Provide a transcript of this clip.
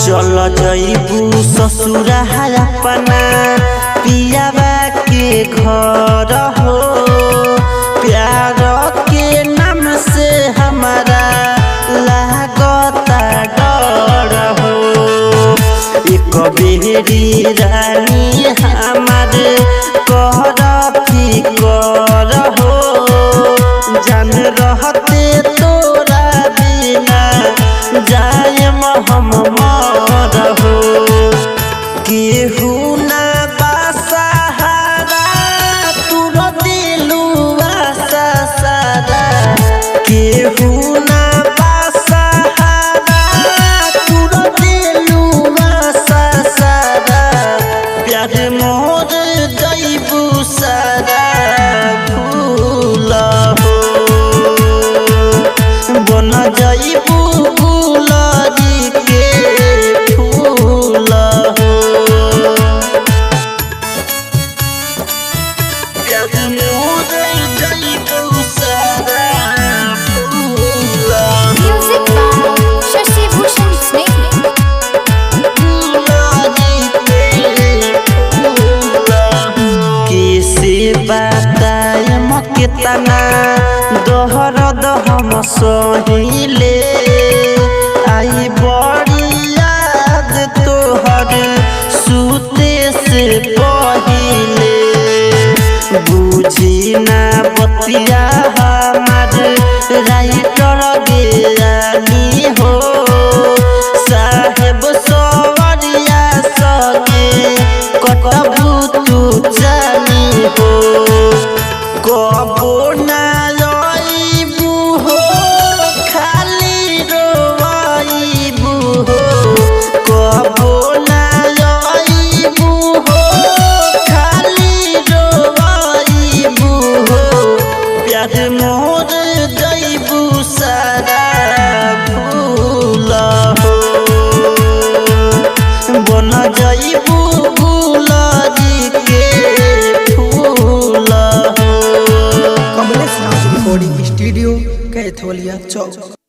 चल जइबू ससुरा अपना पियाबा के घर हो। प्यार के नाम से हमारा लागता डर हो। एक बेरी रानी हमार कर फिकर हो। जान रहते तोरा बिना जायम हम मर हो। केहू ना बासहारा तुर दिलुआ सारा। केहू ना बासहारा तुर दिलुआ सारा। प्यार मोर जइबू सारा भूल हो। बन जइबू तना दोहरद हम सहिले। आई बड़ी याद तोहर सुते से पहिले। बुझी ना बतिया हमार राइटर गेरानी हो। साहेब सवरिया सगे कटबू तू जानी हो। कबो ना रोइबू हो खाली रोइबू हो। कबो ना रोइबू हो खाली रोइबू हो। प्यार मोर जइबू सारा भूल हो। बन जइबू गुलरी के फूल हो। कमलेश नाथ रिकॉर्डिंग स्टूडियो कैथोलिया चौक।